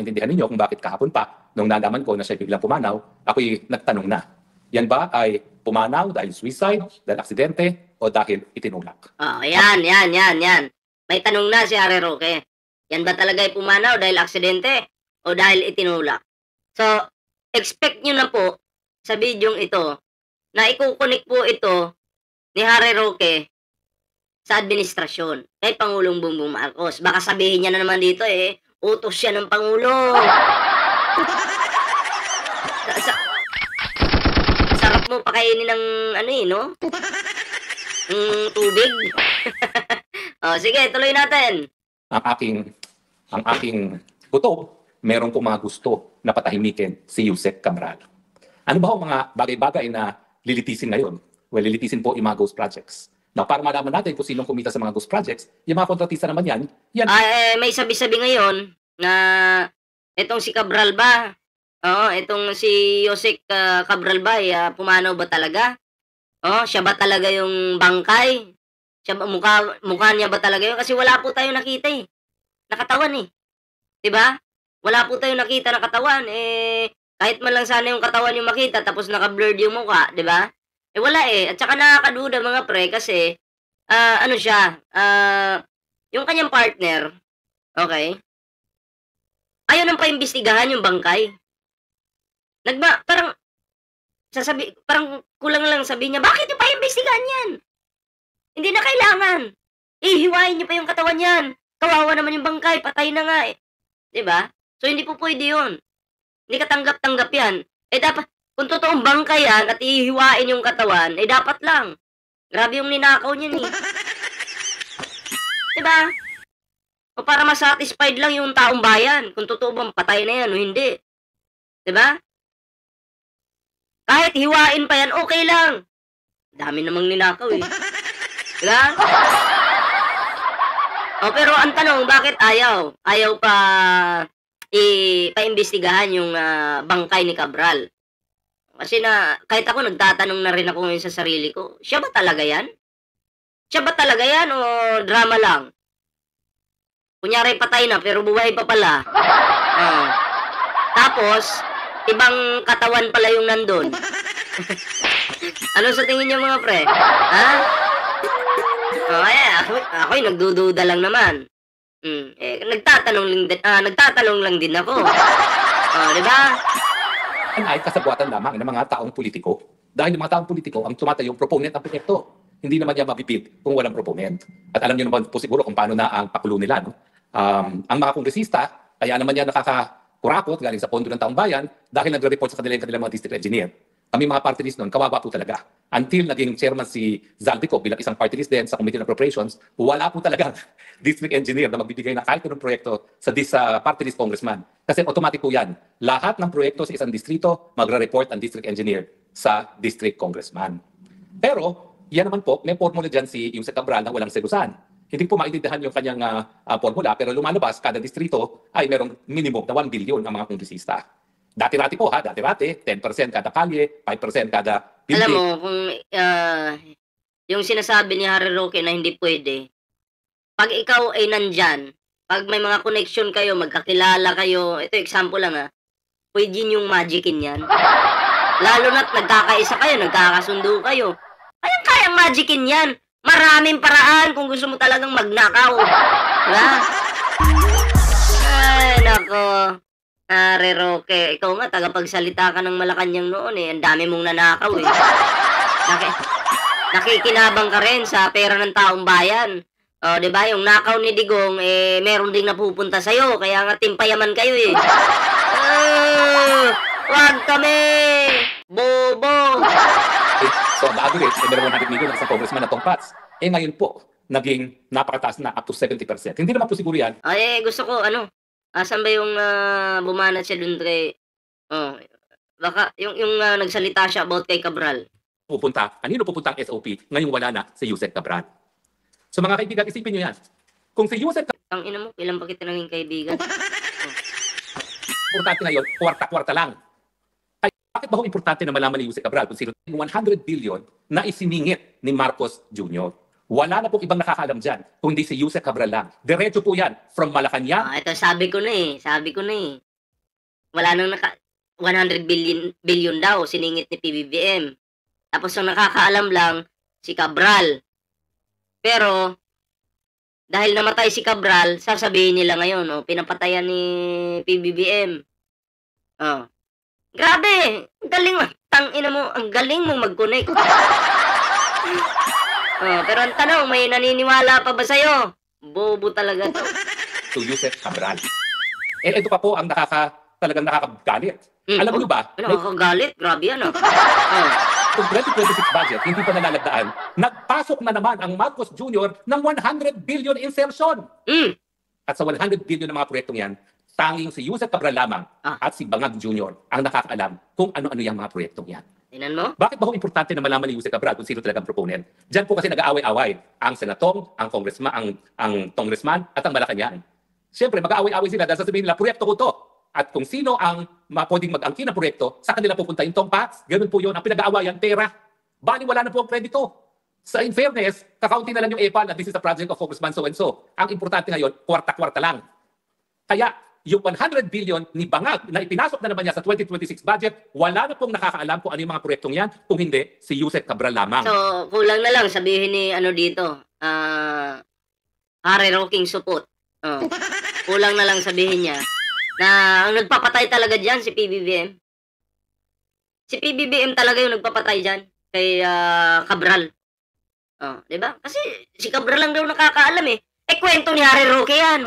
maintindihan ninyo kung bakit kahapon pa, nung nalaman ko na siya biglang pumanaw, ako'y nagtanong na. Yan ba ay pumanaw dahil suicide, dahil aksidente, o dahil itinulak? Oh, yan. May tanong na si Harry Roque. Yan ba talaga ay pumanaw dahil aksidente o dahil itinulak? So, expect nyo na po sa bidyong ito na ikukunik po ito ni Harry Roque sa administrasyon kay Pangulong Bongbong Marcos. Baka sabihin niya na naman dito utos siya ng Pangulo. Sarap mo pakainin ng no? Tubig. Sige, tuloy natin. Ang aking kutob, meron po mga gusto na patahimikin si Yusek Cabral. Ano ba mga bagay-bagay na lilitisin ngayon? Well, lilitisin po yung mga ghost projects. Now, para malaman natin kung sinong kumita sa mga ghost projects, yung mga kontratista naman yan. May sabi-sabi ngayon na itong si Cabral ba? Itong si Yusek Cabral ba, pumanaw ba talaga? Siya ba talaga yung bangkay? Mukha niya ba talaga yun? Kasi wala po tayo nakita nakatawan diba? Wala po tayo nakita na katawan. Kahit man lang sana yung katawan yung makita tapos naka-blurred yung mukha, diba? Wala At saka nakakaduda mga pre kasi ano siya, yung kanyang partner, okay? Ayaw nang paimbestigahan yung bangkay. Parang kulang lang sabi niya, bakit yung paimbestigahan yan? Hindi na kailangan. Hihiwain niyo pa yung katawan yan. Kawawa naman yung bangkay, patay na nga Diba? So, hindi po pwede yun. Hindi katanggap-tanggap yan. Dapat, kung totoong bangkay yan at ihiwain yung katawan, dapat lang. Grabe yung ninakaw niyan Diba? O para masatisfied lang yung taong bayan, kung totoo bang patay na yan o hindi. Diba? Kahit hiwain pa yan, okay lang. Dami namang ninakaw Diba? Pero ang tanong, bakit ayaw? Ayaw pa paimbestigahan yung bangkay ni Cabral. Kasi kahit ako nagtatanong na rin ako ngayon sa sarili ko, siya ba talaga yan? Siya ba talaga yan o drama lang? Kunyari patay na pero buhay pa pala. Tapos, ibang katawan pala yung nandun. Ano sa tingin niyo mga pre? Ako'y nagdududa lang naman. Nagtatanong lang din ako. Diba? Ay kasabuatan lamang ng mga taong politiko. Dahil yung mga taong politiko ang tumatayong proponent ng proyekto. Hindi naman niya mabibuild kung walang proponent. At alam niyo naman po siguro kung paano na ang pakulo nila. No? Ang mga kongresista, kaya naman niya nakakakurakot galing sa pondo ng taong bayan dahil nagre-report sa kanila yung kanilang mga district engineer. Kami mga party list noon, kawawa po talaga. Until naging chairman si Zaldico bilang isang party list din sa Committee on Appropriations, wala po talaga district engineer na magbibigay na kahit anong proyekto sa party list congressman. Kasi automatic po yan. Lahat ng proyekto sa isang distrito, magre-report ang district engineer sa district congressman. Pero, yan naman po, may formula dyan si Yusek Cabral na walang segusan. Hindi po maintindihan yung kanyang formula, pero lumalabas, kada distrito ay merong minimum na 1 billion ang mga kongresista. Dati-rati po dati-rati, 10% kada kalye, 5% kada building. Alam mo, kung yung sinasabi ni Harry Roque na hindi pwede, pag ikaw ay nandyan, pag may mga connection kayo, magkakilala kayo, ito example lang pwede yung magicin yan. Lalo na't nagkakaisa kayo, nagkakasundo kayo. Kayang magicin yan. Maraming paraan kung gusto mo talagang magnakaw. Diba? Ay, nako. Harry Roque, ikaw nga, tagapagsalita ka ng Malacanang noon Ang dami mong nanakaw Nakikinabang ka rin sa pera ng taong bayan. Diba? Yung nakaw ni Digong, meron ding napupunta sa'yo. Kaya nga, timpayaman kayo Wag kami! Bobo! So, the average, meron 100 million ng isang congressman na tongpats. Ngayon po, naging napakataas na up to 70%. Hindi naman po siguro yan. Gusto ko, asan ba yung bumanat siya dun kay... baka yung nagsalita siya about kay Cabral. Kanino pupunta ang SOP? Ngayong wala na si Yusek Cabral. So mga kaibigan, isipin nyo yan. Kung si Yusek Cabral... Ang ina mo, ilan pa kita naging kaibigan? Importante ngayon, kwarta-kwarta lang. Ay, bakit ba importante na malaman ni Yusek Cabral kung sino 100 billion na isiningit ni Marcos Jr.? Wala na pong ibang nakakaalam dyan, kung hindi si Yusek Cabral lang. Diretso po yan, from Malacanang. Ito, sabi ko na wala nang 100 billion daw siningit ni PBBM. Tapos ang nakakaalam lang si Cabral. Pero dahil namatay si Cabral, sasabihin nila ngayon, pinapatayan ni PBBM. Oh. Grabe, ang galing, tangina mo, ang galing mong mag-connect. Pero ang tanong, may naniniwala pa ba sa'yo? Bobo talaga to. To Yusek Cabral. Ito pa po ang talagang nakakagalit. Alam niyo ba? Nakakagalit, grabe yan. Kung 2026 budget, hindi pa nalalagdaan, nagpasok na naman ang Marcos Jr. ng 100 billion insertion. At sa 100 billion ng mga proyektong yan, tanging si Yusek Cabral lamang at si Bangag Jr. ang nakakaalam kung ano-ano yung mga proyektong yan. Tingnan mo? Bakit ba ho importante na malaman ni Yusek Cabral kung sino talagang proponent? Diyan po kasi nag-aaway-away ang senatong, ang congressman at ang Malacanang. Siyempre, mag-aaway-away sila dahil sasabihin nila, proyekto ko to. At kung sino ang pwedeng mag-angkin ng proyekto, sa kanila pupunta yung tongpats. Ganun po yun. Ang pinag-aawayan, pera. Bali, wala na po ang kredito. Sa in fairness, kakaunti na lang yung EPAL na this is the project of Congressman so-and-so. Ang importante ngayon, kwarta-kwarta lang. Kaya, yung 100 billion ni Bangag na ipinasok na naman niya sa 2026 budget, wala na pong nakakaalam kung ano yung mga proyektong yan, kung hindi, si Yusek Cabral lamang. So, kulang na lang sabihin ni dito, Harry Roking Supot. Kulang na lang sabihin niya na ang nagpapatay talaga dyan si PBBM. Si PBBM talaga yung nagpapatay dyan kay Cabral. Diba? Kasi si Cabral lang daw nakakaalam eh. Kwento ni Harry Roque yan.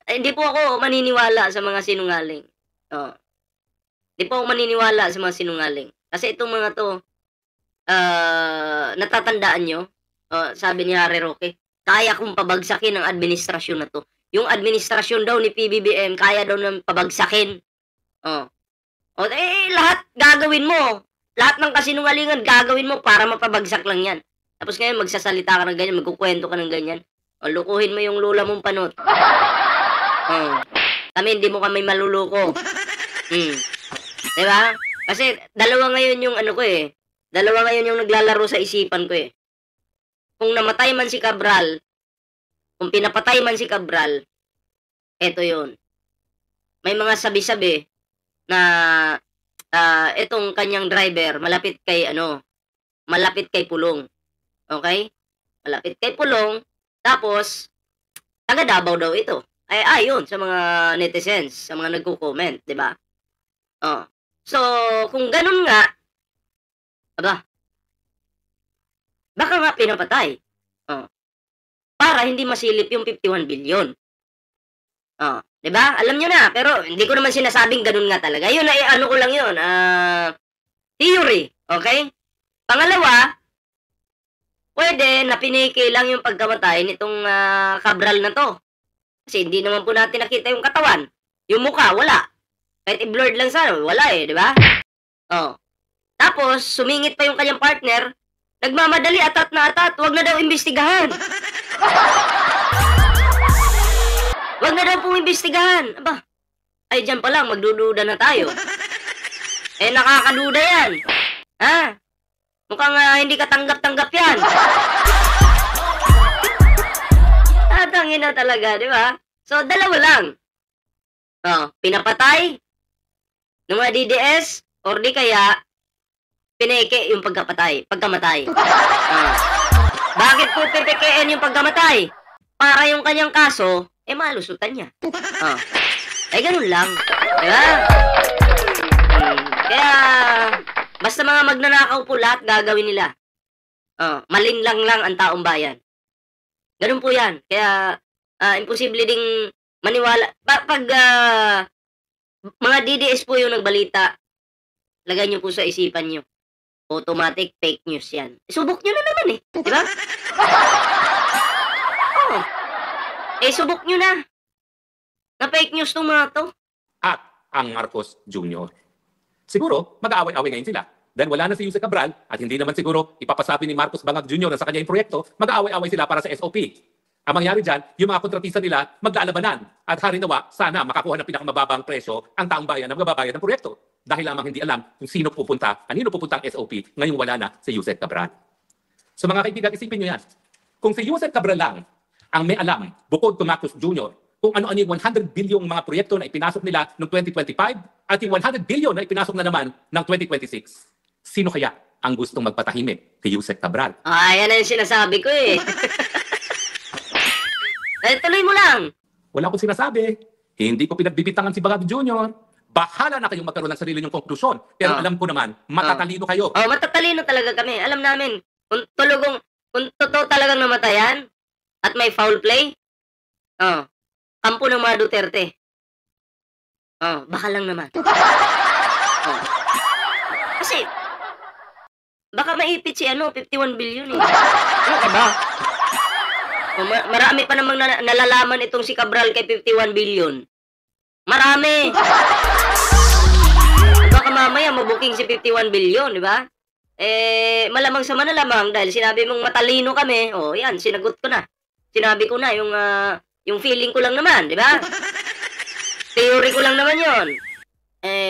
Hindi po ako maniniwala sa mga sinungaling. Hindi po ako maniniwala sa mga sinungaling. Kasi itong mga to, natatandaan nyo, sabi ni Harry Roque, kaya kong pabagsakin ang administrasyon na to. Yung administrasyon daw ni PBBM, kaya daw nang pabagsakin. Lahat gagawin mo. Lahat ng kasinungalingan gagawin mo para mapabagsak lang yan. Tapos ngayon magsasalita ka ng ganyan, magkukwento ka ng ganyan. Lukuhin mo yung lula mong panot. Kami, hindi mo kami maluluko. Diba? Kasi dalawa ngayon yung dalawa ngayon yung naglalaro sa isipan ko eh. Kung namatay man si Cabral, kung pinapatay man si Cabral, eto yun. May mga sabi-sabi na itong kanyang driver malapit kay Pulong. Okay? Malapit kay Pulong. Tapos, taga Davao daw ito. Ayon sa mga netizens, sa mga nagko-comment, di ba? So, kung ganun nga, baka nga pinapatay. Para hindi masilip yung 51 billion. Di ba? Alam nyo na, pero hindi ko naman sinasabing ganun nga talaga. Yun ay ko lang yun. Theory. Okay? Pangalawa, pwede na piniki lang yung pagkamatay nitong Cabral na to. Kasi hindi naman po natin nakita yung katawan. Yung mukha, wala. Kahit i-blurred lang sana, wala eh, di ba? Tapos, sumingit pa yung kanyang partner, nagmamadali, atat na atat, wag na daw imbestigahan. Wag na daw pong imbestigahan. Dyan pa lang, magdududa na tayo. Nakakaduda yan. Mukhang hindi ka tanggap-tanggap yan. Tangin na talaga, di ba? So, dalawa lang. Pinapatay ng mga DDS or di kaya pineke yung pagkamatay. Bakit po pipekein yung pagkamatay? Para yung kanyang kaso, malusutan niya. Ganun lang. Diba? Kaya, basta mga magnanakaw po lahat, gagawin nila. Malinlang lang ang taong bayan. Ganun po yan. Kaya, imposible ding maniwala. Pag mga DDS po yung nagbalita, lagay nyo po sa isipan nyo. Automatic fake news yan. Subok nyo na naman eh. Di ba? Subok nyo na. Na fake news tong mga to. At ang Marcos Jr. Siguro, mag-aaway-away ngayon sila. Dahil wala na si Yusek Cabral at hindi naman siguro ipapasabi ni Marcos Bangag Jr. na sa kanya yung proyekto, mag-aaway-away sila para sa SOP. Ang mangyari dyan, yung mga kontratista nila maglalabanan at harinawa sana makakuha ng pinakamababang presyo ang taong bayan na magbabayad ng proyekto. Dahil lamang hindi alam kung sino pupunta, kanino pupunta ang SOP, ngayong wala na si Yusek Cabral. So mga kaibigan, isipin nyo yan. Kung si Yusek Cabral lang ang may alam, bukod kay Marcos Jr., kung ano-ano yung 100 bilyong mga proyekto na ipinasok nila noong 2025 at yung 100 billion na ipinasok na naman ng 2026. Sino kaya ang gustong magpatahimik kay Yusek Cabral? Yan ang sinasabi ko eh. Tuloy mo lang. Wala akong sinasabi. Hindi ko pinagbibitangan si Bagabi Jr. Bahala na kayong magkaroon ng sarili niyong konklusyon. Pero alam ko naman, matatalino kayo. Matatalino talaga kami. Alam namin, kung totoo talagang namatayan at may foul play, kampo ng mga Duterte. Baka lang naman. Kasi, baka maipit si 51 billion eh. Ano ka ba? Marami pa namang nalalaman itong si Cabral kay 51 billion. Marami. Baka mamaya mabuking si 51 billion, di ba? Malamang sa manalamang dahil sinabi mong matalino kami. Yan, sinagot ko na. Sinabi ko na yung feeling ko lang naman, di ba? Theory ko lang naman 'yon.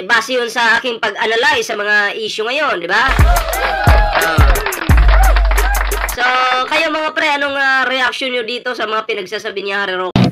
Base 'yun sa aking pag-analyze sa mga issue ngayon, di ba? So, kayo mga pre, anong reaction nyo dito sa mga pinagsasabi ni Harry Roque?